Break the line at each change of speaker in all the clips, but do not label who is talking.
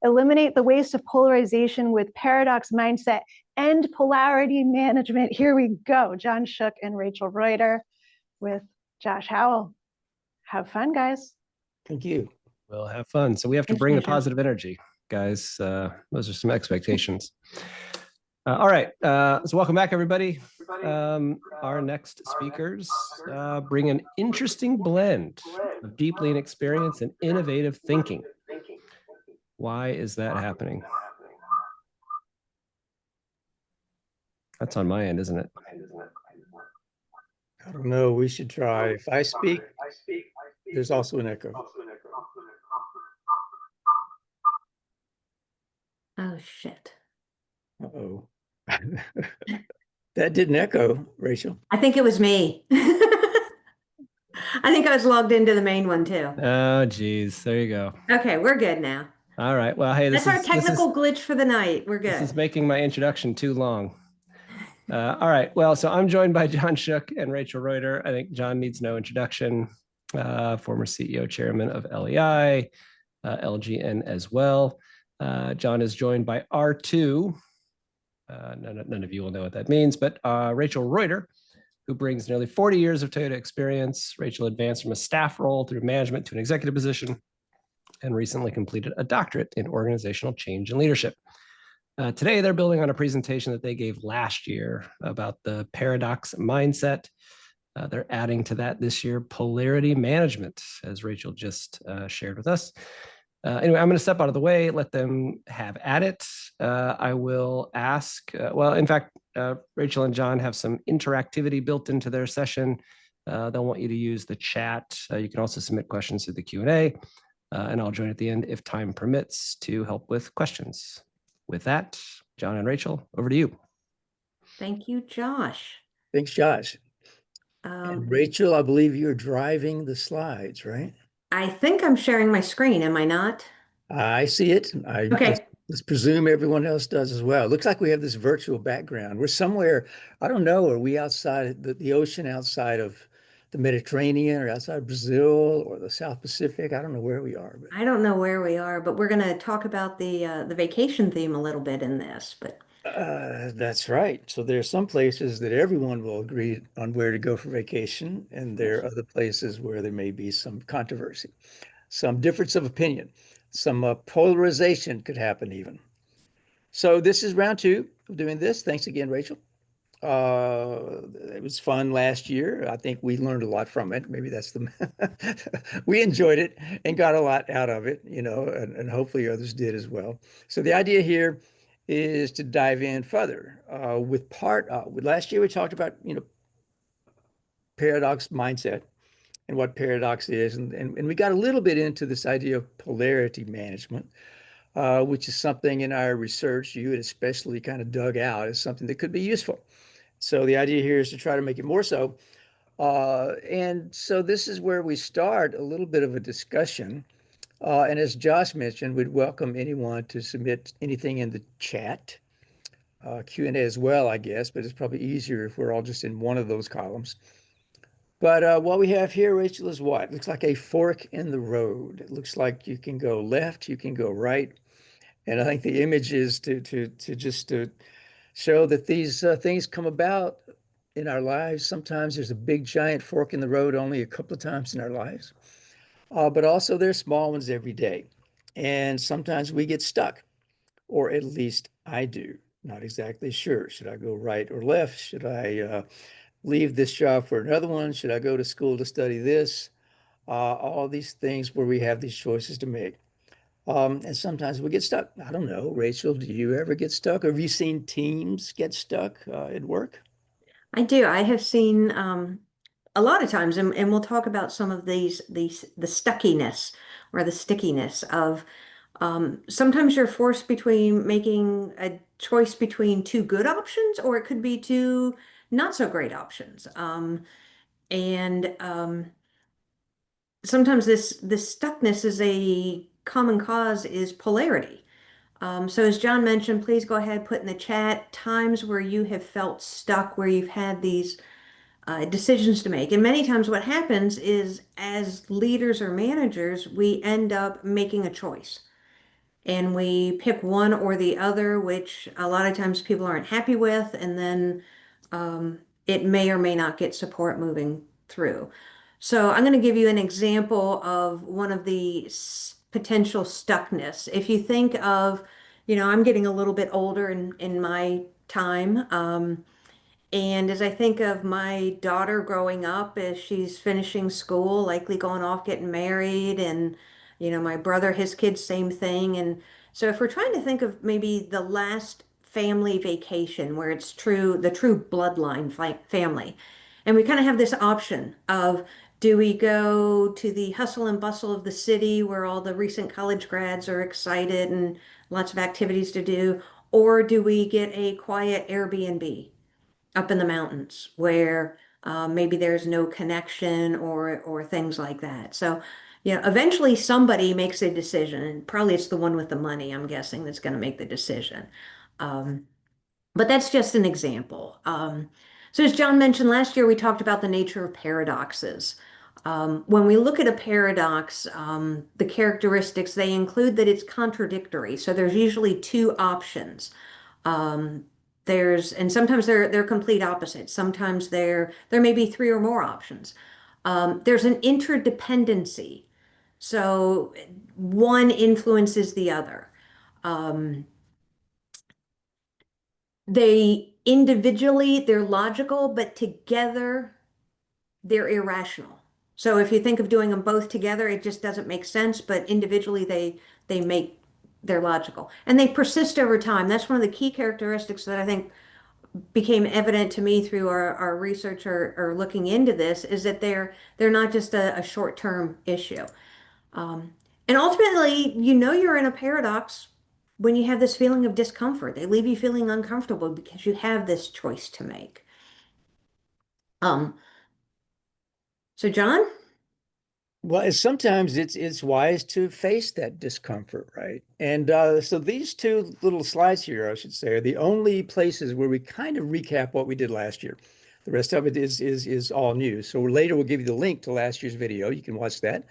eliminate the waste of polarization with paradox mindset and polarity management. Here we go. John Shook and Rachel Reuter with Josh Howell. Have fun, guys.
Thank you.
We'll have fun. So we have to bring the positive energy, guys. Those are some expectations. All right. So welcome back, everybody. Our next speakers bring an interesting blend of deep lean experience and innovative thinking. Why is that happening? That's on my end, isn't it?
I don't know. We should try. If I speak, there's also an echo.
Oh, shit.
Uh-oh. That didn't echo, Rachel.
I think it was me. I think I was logged into the main one too.
Oh, geez. There you go.
Okay, we're good now.
All right. Well, hey,
that's our technical glitch for the night. We're good.
This is making my introduction too long. All right. Well, so I'm joined by John Shook and Rachel Reuter. I think John needs no introduction. Former CEO, chairman of LEI, LGN as well. John is joined by R2. None of you will know what that means, but Rachel Reuter, who brings nearly 40 years of Toyota experience. Rachel advanced from a staff role through management to an executive position and recently completed a doctorate in organizational change and leadership. Today, they're building on a presentation that they gave last year about the paradox mindset. They're adding to that this year, polarity management, as Rachel just shared with us. Anyway, I'm going to step out of the way, let them have at it. I will ask, well, in fact, Rachel and John have some interactivity built into their session. They'll want you to use the chat. You can also submit questions through the Q&A, and I'll join at the end if time permits to help with questions. With that, John and Rachel, over to you.
Thank you, Josh.
Thanks, Josh. And Rachel, I believe you're driving the slides, right?
I think I'm sharing my screen, am I not?
I see it.
Okay.
Let's presume everyone else does as well. It looks like we have this virtual background. We're somewhere, I don't know, are we outside the ocean, outside of the Mediterranean or outside of Brazil or the South Pacific? I don't know where we are.
I don't know where we are, but we're going to talk about the vacation theme a little bit in this. But
that's right. So there are some places that everyone will agree on where to go for vacation, and there are other places where there may be some controversy, some difference of opinion, some polarization could happen even. So this is round 2 of doing this. Thanks again, Rachel. It was fun last year. I think we learned a lot from it. Maybe that's we enjoyed it and got a lot out of it, you know, and hopefully others did as well. So the idea here is to dive in further with last year we talked about, you know, paradox mindset and what paradox is, and we got a little bit into this idea of polarity management, which is something in our research you had especially kind of dug out as something that could be useful. So the idea here is to try to make it more so. And so this is where we start a little bit of a discussion. And as Josh mentioned, we'd welcome anyone to submit anything in the chat, Q&A as well, I guess, but it's probably easier if we're all just in one of those columns. But what we have here, Rachel, is what? It looks like a fork in the road. It looks like you can go left, you can go right. And I think the image is to show that these things come about in our lives. Sometimes there's a big, giant fork in the road only a couple of times in our lives. But also there's small ones every day. And sometimes we get stuck, or at least I do. Not exactly sure. Should I go right or left? Should I leave this job for another one? Should I go to school to study this? All these things where we have these choices to make. And sometimes we get stuck. I don't know, Rachel, do you ever get stuck? Or have you seen teams get stuck at work?
I do. I have seen a lot of times, and we'll talk about some of the stuckiness or the stickiness of sometimes you're forced between making a choice between 2 good options, or it could be 2 not so great options. And sometimes this stuckness is a common cause is polarity. So as John mentioned, please go ahead, put in the chat times where you have felt stuck, where you've had these decisions to make. And many times what happens is as leaders or managers, we end up making a choice. and we pick one or the other, which a lot of times people aren't happy with, and then it may or may not get support moving through. So I'm going to give you an example of one of the potential stuckness. If you think of, I'm getting a little bit older in my time. And as I think of my daughter growing up, as she's finishing school, likely going off, getting married, and my brother, his kids, same thing. And so if we're trying to think of maybe the last family vacation where it's the true bloodline family, and we kind of have this option of, do we go to the hustle and bustle of the city where all the recent college grads are excited and lots of activities to do, or do we get a quiet Airbnb up in the mountains where maybe there's no connection or things like that. So, eventually somebody makes a decision, and probably it's the one with the money, I'm guessing, that's going to make the decision. Um, but that's just an example. So as John mentioned, last year we talked about the nature of paradoxes. When we look at a paradox, the characteristics, they include that it's contradictory. So there's usually two options. Um, and sometimes they're complete opposites. Sometimes there may be three or more options. There's an interdependency. So one influences the other. Um, they individually, they're logical, but together they're irrational. So if you think of doing them both together, it just doesn't make sense, but individually they're logical. And they persist over time. That's one of the key characteristics that I think became evident to me through our research or looking into this, is that they're not just a short-term issue. Um, and ultimately, you're in a paradox when you have this feeling of discomfort. They leave you feeling uncomfortable because you have this choice to make. Um, so John?
Well, sometimes it's wise to face that discomfort, right? And so these two little slides here, I should say, are the only places where we kind of recap what we did last year. The rest of it is all new. So later we'll give you the link to last year's video. You can watch that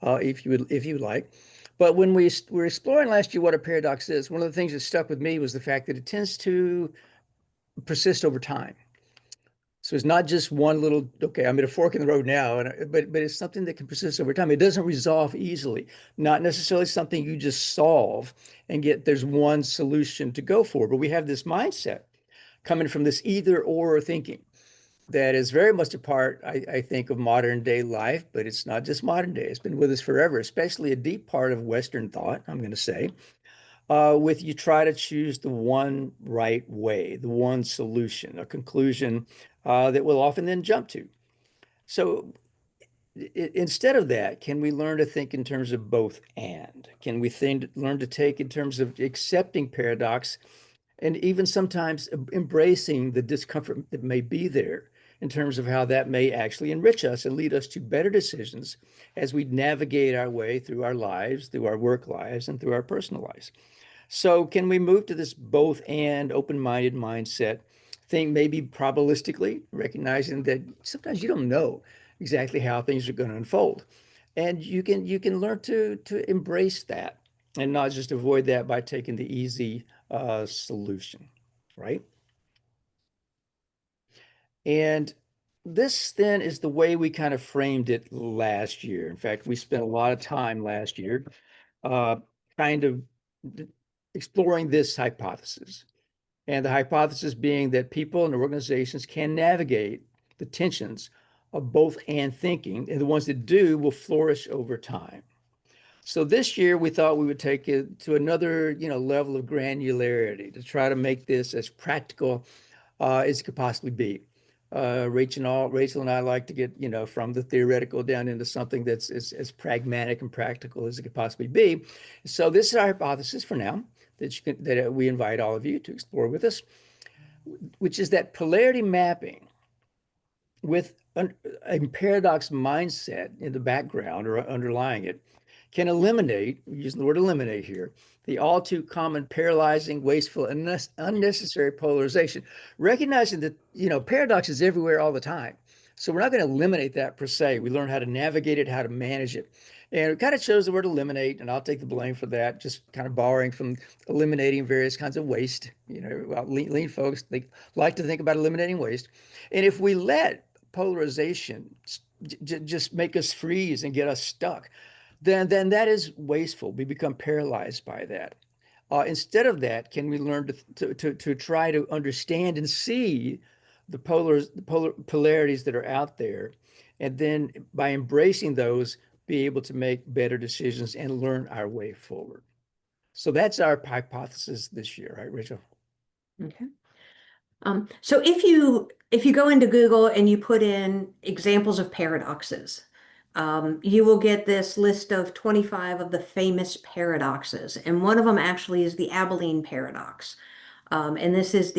if you would like. But when we were exploring last year what a paradox is, one of the things that stuck with me was the fact that it tends to persist over time. So it's not just one little, okay, I'm at a fork in the road now, but it's something that can persist over time. It doesn't resolve easily, not necessarily something you just solve and there's one solution to go for. But we have this mindset coming from this either or thinking that is very much a part, I think, of modern day life, but it's not just modern day. It's been with us forever, especially a deep part of Western thought, I'm going to say. With you try to choose the one right way, the one solution, a conclusion that we'll often then jump to. So instead of that, can we learn to think in terms of both and? Can we learn to take in terms of accepting paradox and even sometimes embracing the discomfort that may be there in terms of how that may actually enrich us and lead us to better decisions as we navigate our way through our lives, through our work lives, and through our personal lives? So can we move to this both and open-minded mindset? Think maybe probabilistically, recognizing that sometimes you don't know exactly how things are going to unfold. And you can learn to embrace that and not just avoid that by taking the easy solution, right? And this then is the way we kind of framed it last year. In fact, we spent a lot of time last year uh, kind of exploring this hypothesis. And the hypothesis being that people and organizations can navigate the tensions of both and thinking, and the ones that do will flourish over time. So this year we thought we would take it to another, level of granularity to try to make this as practical as it could possibly be. Rachel and I like to get, from the theoretical down into something that's as pragmatic and practical as it could possibly be. So this is our hypothesis for now that we invite all of you to explore with us, which is that polarity mapping with a paradox mindset in the background or underlying it can eliminate, using the word eliminate here, the all too common paralyzing, wasteful, and unnecessary polarization, recognizing that, paradox is everywhere all the time. So we're not going to eliminate that per se. We learn how to navigate it, how to manage it. And it kind of chose the word eliminate, and I'll take the blame for that, just kind of borrowing from eliminating various kinds of waste. Well, lean folks, they like to think about eliminating waste. And if we let polarization just make us freeze and get us stuck, then that is wasteful. We become paralyzed by that. Instead of that, can we learn to try to understand and see the polarities that are out there, and then by embracing those, be able to make better decisions and learn our way forward. So that's our hypothesis this year, right, Rachel?
Okay. So if you go into Google and you put in examples of paradoxes, you will get this list of 25 of the famous paradoxes, and one of them actually is the Abilene paradox. And this is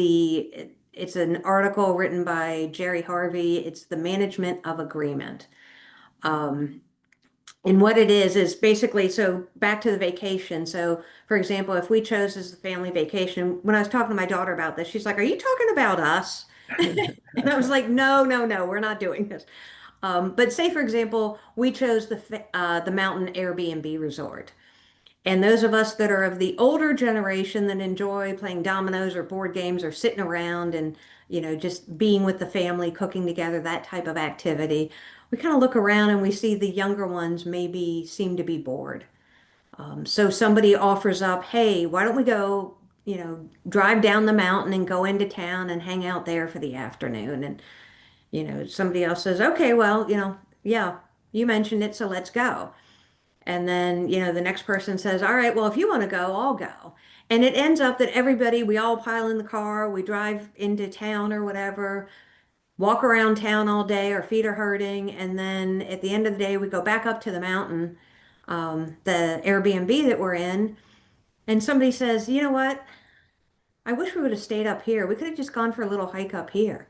it's an article written by Jerry Harvey. It's the management of agreement. Um, and what it is basically, so back to the vacation. So, for example, if we chose as a family vacation, when I was talking to my daughter about this, she's like, "Are you talking about us?" And I was like, "No, no, no, we're not doing this." But say, for example, we chose the mountain Airbnb resort. And those of us that are of the older generation that enjoy playing dominoes or board games or sitting around and, just being with the family, cooking together, that type of activity, we kind of look around and we see the younger ones maybe seem to be bored. So somebody offers up, "Hey, why don't we go, drive down the mountain and go into town and hang out there for the afternoon?" And, somebody else says, "Okay, well, yeah, you mentioned it, so let's go." And then, the next person says, "All right, well, if you want to go, I'll go." And it ends up that we all pile in the car, we drive into town or whatever, walk around town all day, our feet are hurting. And then at the end of the day, we go back up to the mountain, the Airbnb that we're in. And somebody says, "You know what? I wish we would have stayed up here. We could have just gone for a little hike up here."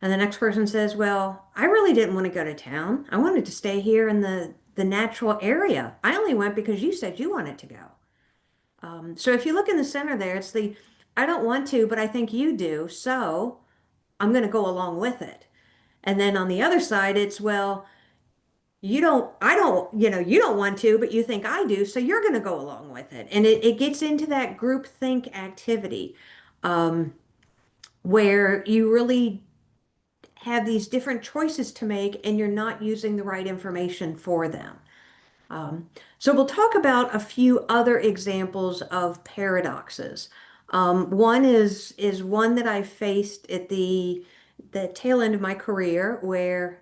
And the next person says, "Well, I really didn't want to go to town. I wanted to stay here in the natural area. I only went because you said you wanted to go." So if you look in the center there, it's "I don't want to, but I think you do. So I'm going to go along with it." And then on the other side, it's, "Well, I don't, you don't want to, but you think I do. So you're going to go along with it." And it gets into that group think activity, um, where you really have these different choices to make and you're not using the right information for them. So we'll talk about a few other examples of paradoxes. One is one that I faced at the tail end of my career, where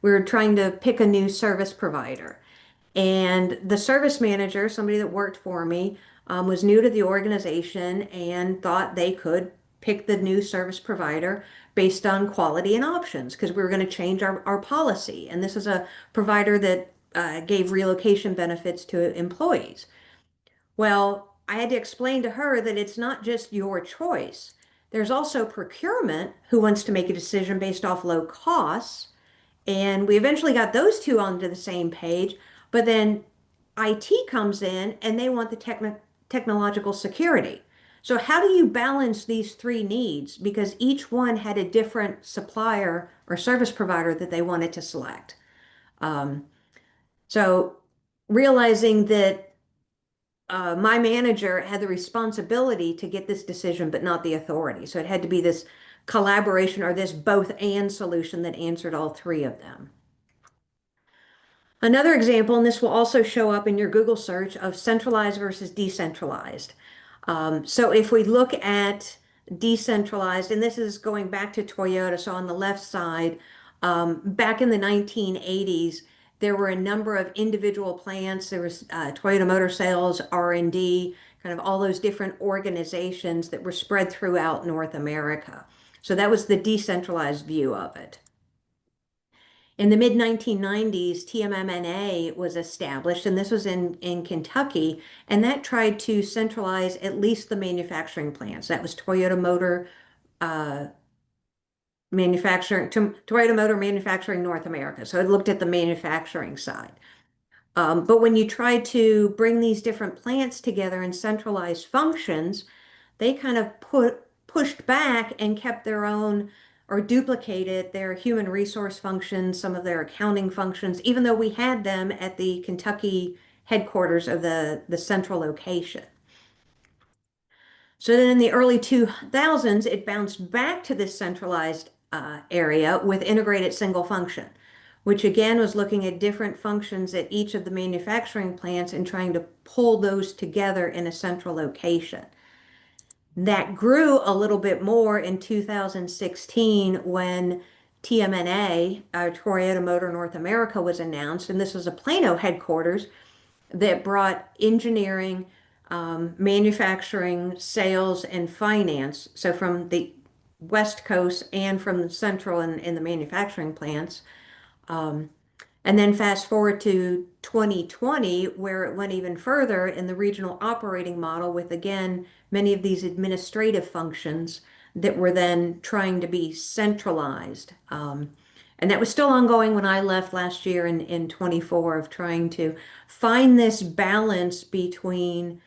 we were trying to pick a new service provider. And the service manager, somebody that worked for me, was new to the organization and thought they could pick the new service provider based on quality and options, because we were going to change our policy. And this is a provider that gave relocation benefits to employees. Well, I had to explain to her that it's not just your choice. There's also procurement, who wants to make a decision based off low costs. And we eventually got those two onto the same page. But then IT comes in and they want the technological security. So how do you balance these three needs? Because each one had a different supplier or service provider that they wanted to select. Um, so realizing that my manager had the responsibility to get this decision, but not the authority. So it had to be this collaboration or this both and solution that answered all three of them. Another example, and this will also show up in your Google search, of centralized versus decentralized. So if we look at decentralized, and this is going back to Toyota, so on the left side, back in the 1980s, there were a number of individual plants. There was Toyota Motor Sales, R&D, kind of all those different organizations that were spread throughout North America. So that was the decentralized view of it. In the mid 1990s, TMMNA was established, and this was in Kentucky, and that tried to centralize at least the manufacturing plants. That was Toyota Motor Toyota Motor Manufacturing North America. So it looked at the manufacturing side. But when you try to bring these different plants together and centralize functions, they kind of pushed back and kept their own or duplicated their human resource functions, some of their accounting functions, even though we had them at the Kentucky headquarters of the central location. So then in the early 2000s, it bounced back to this centralized area with integrated single function, which again was looking at different functions at each of the manufacturing plants and trying to pull those together in a central location. That grew a little bit more in 2016 when TMNA, Toyota Motor North America, was announced, and this was a Plano headquarters that brought engineering, manufacturing, sales, and finance. So from the West Coast and from the central and in the manufacturing plants. And then fast forward to 2020, where it went even further in the regional operating model with, again, many of these administrative functions that were then trying to be centralized. And that was still ongoing when I left last year in 24, of trying to find this balance between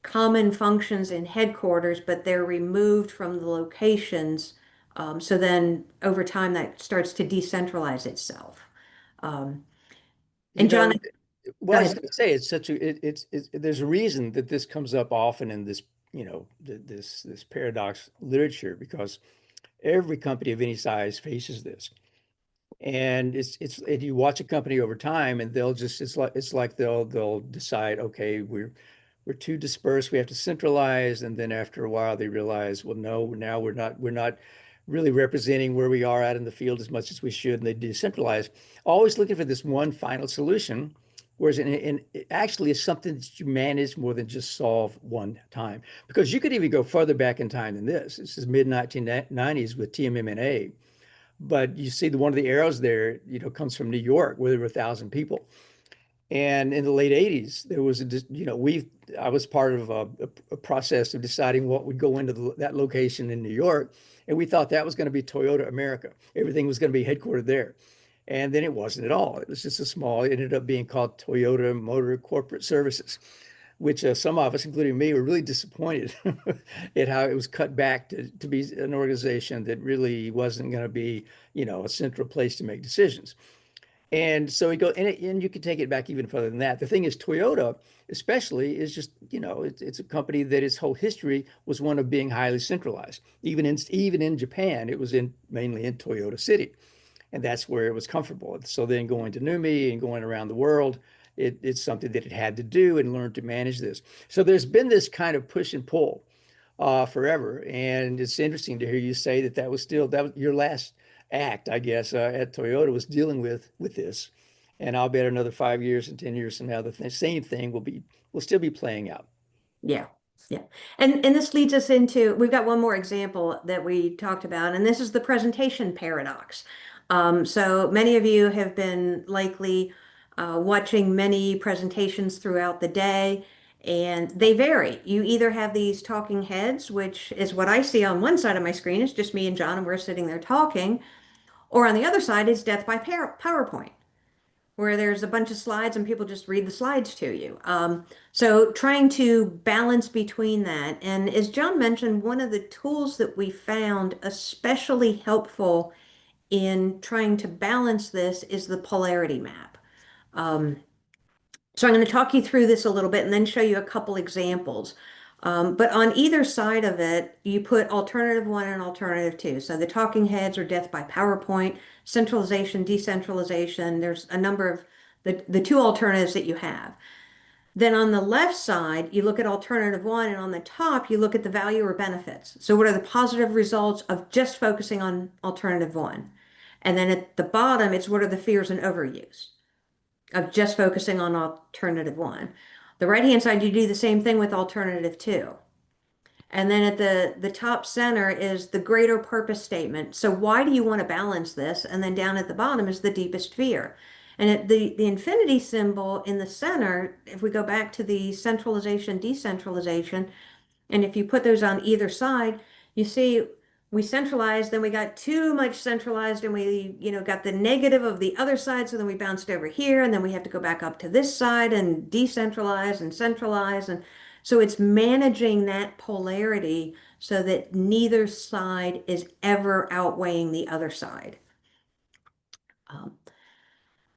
common functions in headquarters, but they're removed from the locations. So then over time that starts to decentralize itself. Um,
You
and John,
know,
go
well, I was
ahead.
going to say it's such a there's a reason that this comes up often in this, this paradox literature, because every company of any size faces this. And and you watch a company over time and they'll just it's like they'll decide, okay, we're too dispersed, we have to centralize, and then after a while they realize, well, no, now we're not really representing where we are out in the field as much as we should, and they decentralize, always looking for this one final solution. Whereas it actually is something that you manage more than just solve one time, because you could even go further back in time than this. This is mid 1990s with TMMNA. But you see one of the arrows there, comes from New York, where there were 1,000 people. And in the late 80s, there was I was part of a process of deciding what would go into that location in New York. And we thought that was going to be Toyota America. Everything was going to be headquartered there. And then it wasn't at all. It was just it ended up being called Toyota Motor Corporate Services, which some of us, including me, were really disappointed at how it was cut back to be an organization that really wasn't going to be, a central place to make decisions. And so we go, and you can take it back even further than that. The thing is, Toyota, especially, is just, it's a company that its whole history was one of being highly centralized. Even in Japan, it was mainly in Toyota City, and that's where it was comfortable. So then going to NUMMI and going around the world, it's something that it had to do and learn to manage this. So there's been this kind of push and pull forever, and it's interesting to hear you say that was your last act, I guess, at Toyota, was dealing with this. And I'll bet another 5 years and 10 years from now, the same thing will still be playing out.
Yeah, yeah. And this leads us into, we've got one more example that we talked about, and this is the presentation paradox. So many of you have been likely watching many presentations throughout the day, and they vary. You either have these talking heads, which is what I see on one side of my screen. It's just me and John, and we're sitting there talking. Or on the other side is death by PowerPoint, where there's a bunch of slides and people just read the slides to you. So trying to balance between that. And as John mentioned, one of the tools that we found especially helpful in trying to balance this is the polarity map. So I'm going to talk you through this a little bit and then show you a couple examples. But on either side of it, you put alternative one and alternative two. So the talking heads are death by PowerPoint, centralization, decentralization. There's a number of the two alternatives that you have. Then on the left side, you look at alternative one, and on the top, you look at the value or benefits. So what are the positive results of just focusing on alternative one? And then at the bottom, it's what are the fears and overuse of just focusing on alternative one. The right-hand side, you do the same thing with alternative two. And then at the top center is the greater purpose statement. So why do you want to balance this? And then down at the bottom is the deepest fear. And at the infinity symbol in the center, if we go back to the centralization, decentralization, and if you put those on either side, you see we centralized, then we got too much centralized, and we, got the negative of the other side. So then we bounced over here, and then we have to go back up to this side and decentralize and centralize. And So it's managing that polarity so that neither side is ever outweighing the other side. Um,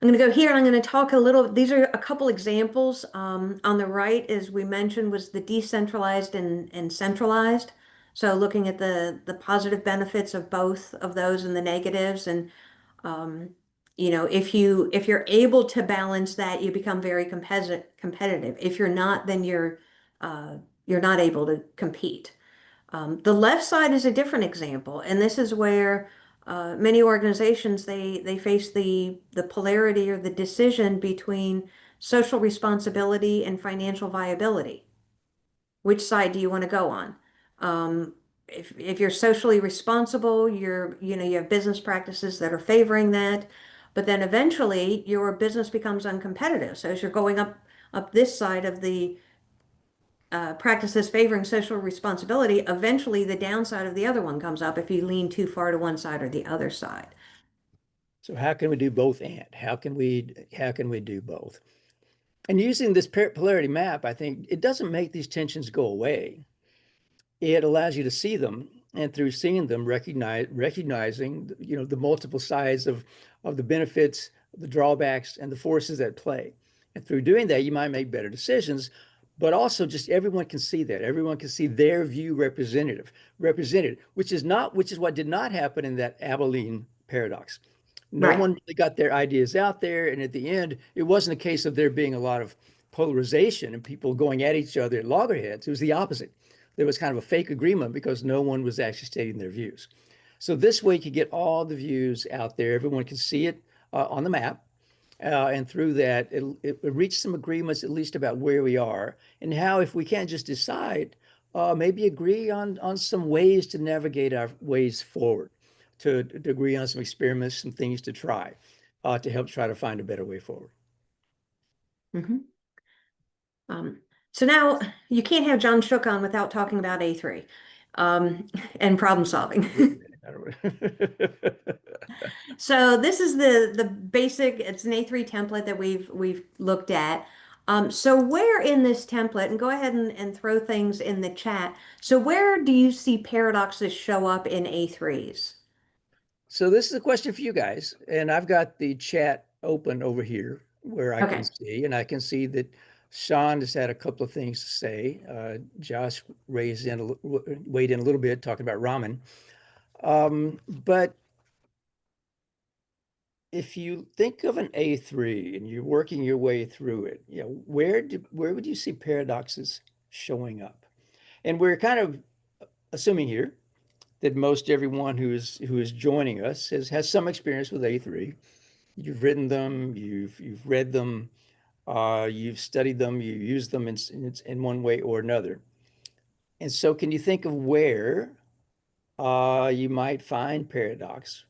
I'm going to go here and I'm going to talk a little. These are a couple examples. On the right, as we mentioned, was the decentralized and centralized. So looking at the positive benefits of both of those and the negatives. And you know, if you're able to balance that, you become very competitive. If you're not, then you're not able to compete. The left side is a different example, and this is where many organizations they face the polarity or the decision between social responsibility and financial viability. Which side do you want to go on? If you're socially responsible, you have business practices that are favoring that, but then eventually your business becomes uncompetitive. So as you're going up this side of the practices favoring social responsibility, eventually the downside of the other one comes up if you lean too far to one side or the other side.
So how can we do both and? How can we do both? And using this polarity map, I think it doesn't make these tensions go away. It allows you to see them, and through seeing them, recognizing the multiple sides of the benefits, the drawbacks, and the forces at play. And through doing that, you might make better decisions, but also just everyone can see that. Everyone can see their view represented, which is what did not happen in that Abilene paradox. No
Right.
one really got their ideas out there, and at the end, it wasn't a case of there being a lot of polarization and people going at each other at loggerheads. It was the opposite. There was kind of a fake agreement because no one was actually stating their views. So this way you could get all the views out there. Everyone can see it on the map. And through that, it reached some agreements, at least about where we are and how, if we can't just decide, maybe agree on some ways to navigate our ways forward, to agree on some experiments, some things to try, to help try to find a better way forward.
Mm-hmm. So now you can't have John Shook on without talking about A3 and problem solving. So this is the basic, it's an A3 template that we've looked at. So where in this template, and go ahead and throw things in the chat. So where do you see paradoxes show up in A3s?
So this is a question for you guys, and I've got the chat open over here where I can
Okay.
see, and I can see that Sean has had a couple of things to say. Josh weighed in a little bit talking about ramen. But if you think of an A3 and you're working your way through it, where would you see paradoxes showing up? And we're kind of assuming here that most everyone who is joining us has some experience with A3. You've written them, you've read them, you've studied them, you use them in one way or another. And so can you think of where you might find paradox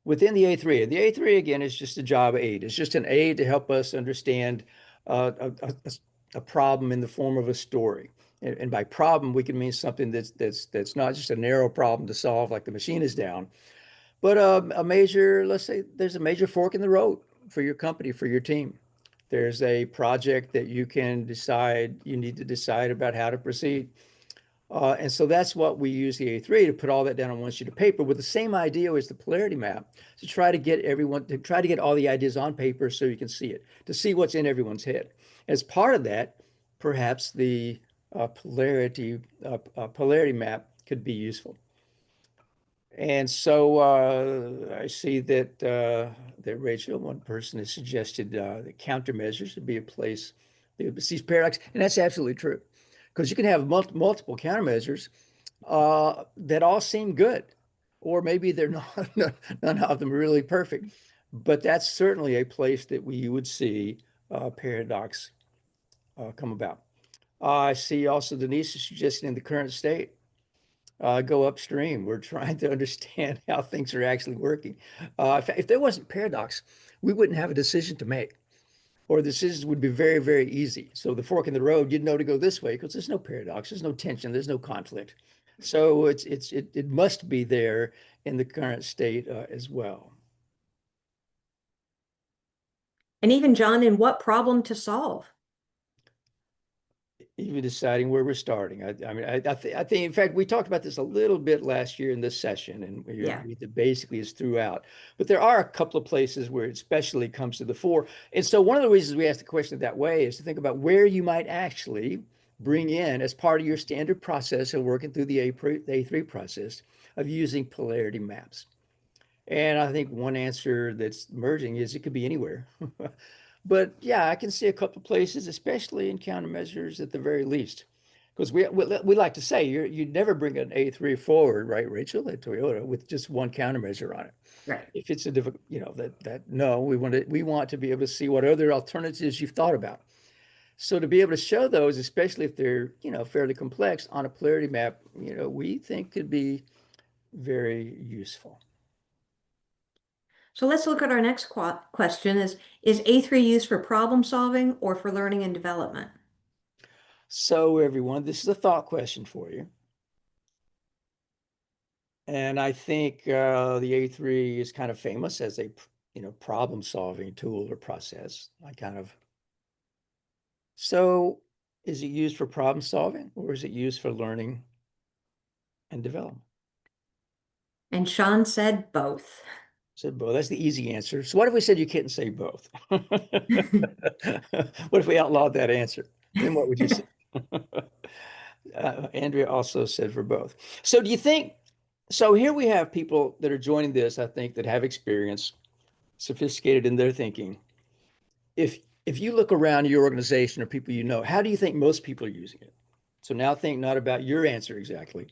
within the A3? The A3, again, is just a job aid. It's just an aid to help us understand a problem in the form of a story. And by problem, we can mean something that's not just a narrow problem to solve, like the machine is down, but let's say there's a major fork in the road for your company, for your team. There's a project that you need to decide about how to proceed. And so that's what we use the A3 to put all that down on one sheet of paper with the same idea as the polarity map, to try to get all the ideas on paper so you can see it, to see what's in everyone's head. As part of that, perhaps the polarity map could be useful. And so I see that Rachel, one person, has suggested that countermeasures would be a place that sees paradox, and that's absolutely true, because you can have multiple countermeasures that all seem good, or maybe they're not, none of them are really perfect, but that's certainly a place that we would see paradox come about. I see also Denise is suggesting in the current state, go upstream. We're trying to understand how things are actually working. If there wasn't paradox, we wouldn't have a decision to make, or the decisions would be very, very easy. So the fork in the road, you'd know to go this way because there's no paradox, there's no tension, there's no conflict. So it must be there in the current state as well.
And even John, in what problem to solve?
even deciding where we're starting. I mean, I think, in fact, we talked about this a little bit last year in this session, and
Yeah.
it basically is throughout. But there are a couple of places where it especially comes to the fore. And so one of the reasons we ask the question that way is to think about where you might actually bring in, as part of your standard process of working through the A3 process, of using polarity maps. And I think one answer that's emerging is it could be anywhere. But yeah, I can see a couple of places, especially in countermeasures at the very least. Because we like to say you never bring an A3 forward, right, Rachel, at Toyota with just one countermeasure on it.
Right.
If it's a difficult, no, we want to be able to see what other alternatives you've thought about. So to be able to show those, especially if they're, fairly complex on a polarity map, we think could be very useful.
So let's look at our next question is A3 used for problem solving or for learning and development?
So everyone, this is a thought question for you. And I think the A3 is kind of famous as a, problem solving tool or process. So is it used for problem solving or is it used for learning and development?
And Sean said both.
Said both. That's the easy answer. So what if we said you couldn't say both? What if we outlawed that answer? Then what would you say? Andrea also said for both. So do you think, so here we have people that are joining this, I think, that have experience, sophisticated in their thinking. If you look around your organization or people how do you think most people are using it? So now think not about your answer exactly,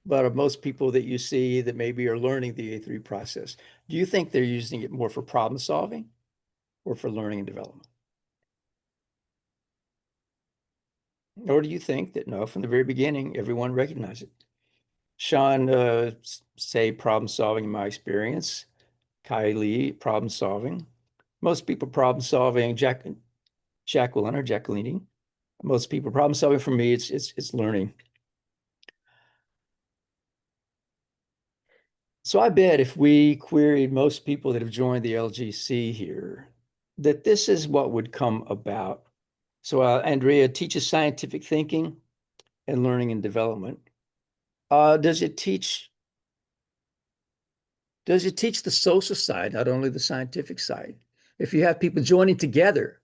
but of most people that you see that maybe are learning the A3 process. Do you think they're using it more for problem solving or for learning and development? Or do you think that no, from the very beginning, everyone recognized it? Sean, say problem solving in my experience. Kylie, problem solving. Most people problem solving. Jacqueline or Jacqueline. Most people problem solving. For me, it's learning. So I bet if we queried most people that have joined the LGC here, that this is what would come about. So Andrea teaches scientific thinking and learning and development. Does it teach the social side, not only the scientific side? If you have people joining together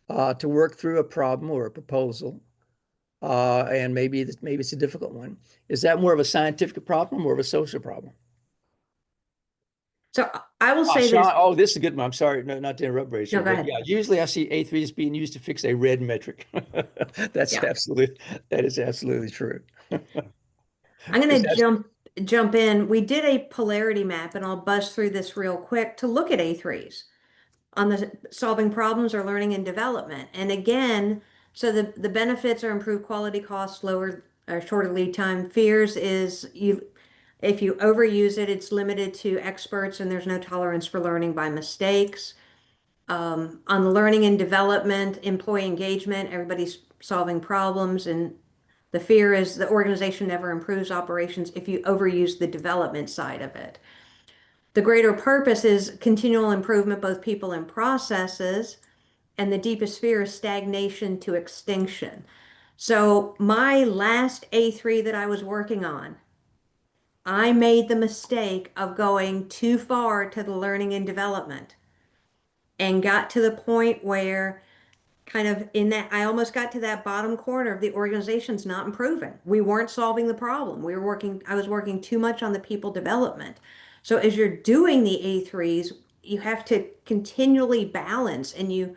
to work through a problem or a proposal, and maybe it's a difficult one, is that more of a scientific problem or of a social problem?
So I will
Oh,
say
Sean,
this.
this is a good one. I'm sorry, no, not to interrupt, Rachel,
No, go
but
ahead.
yeah, usually I see A3 is being used to fix a red metric. That
Yeah.
is absolutely true.
I'm going
Is
to
that
jump in. We did a polarity map, and I'll buzz through this real quick to look at A3s on the solving problems or learning and development. And again, so the benefits are improved quality, cost, lower or shorter lead time. Fears is if you overuse it, it's limited to experts, and there's no tolerance for learning by mistakes. On the learning and development, employee engagement, everybody's solving problems, and the fear is the organization never improves operations if you overuse the development side of it. The greater purpose is continual improvement, both people and processes, and the deepest fear is stagnation to extinction. So my last A3 that I was working on, I made the mistake of going too far to the learning and development and got to the point where kind of in that I almost got to that bottom corner of the organization's not improving. We weren't solving the problem. I was working too much on the people development. So as you're doing the A3s, you have to continually balance and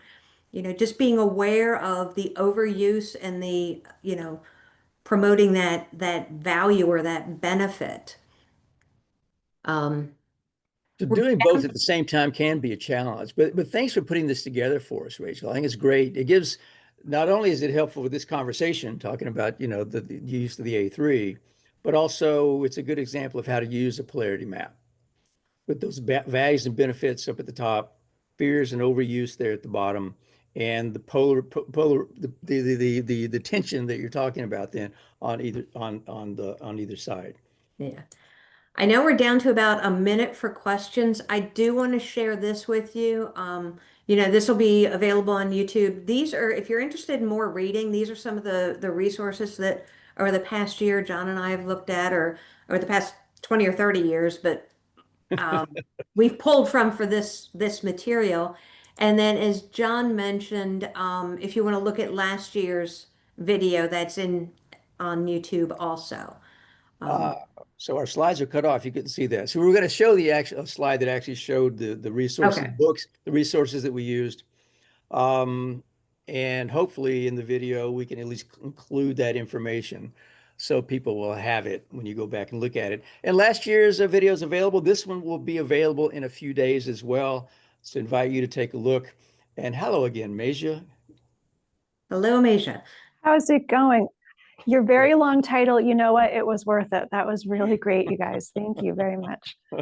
just being aware of the overuse and the, promoting that value or that benefit. Um,
So
we're
doing both at the same time can be a challenge, but thanks for putting this together for us, Rachel. I think it's great. It gives, not only is it helpful with this conversation, talking about, the use of the A3, but also it's a good example of how to use a polarity map with those values and benefits up at the top, fears and overuse there at the bottom, and the the tension that you're talking about then on either side.
Yeah. I know we're down to about a minute for questions. I do want to share this with you. This will be available on YouTube. These are, if you're interested in more reading, these are some of the resources that over the past year John and I have looked at, or the past 20 or 30 years, but we've pulled from for this material. And then, as John mentioned, if you want to look at last year's video, that's in on YouTube also. Um,
So our slides are cut off. You couldn't see that. So we were going to show the actual slide that actually showed the resources,
okay.
books, the resources that we used. And hopefully in the video, we can at least include that information so people will have it when you go back and look at it. And last year's video is available. This one will be available in a few days as well. So invite you to take a look. And hello again, Masia.
Hello, Masia.
How's it going? Your very long title, you know what? It was worth it. That was really great, you guys. Thank you very much.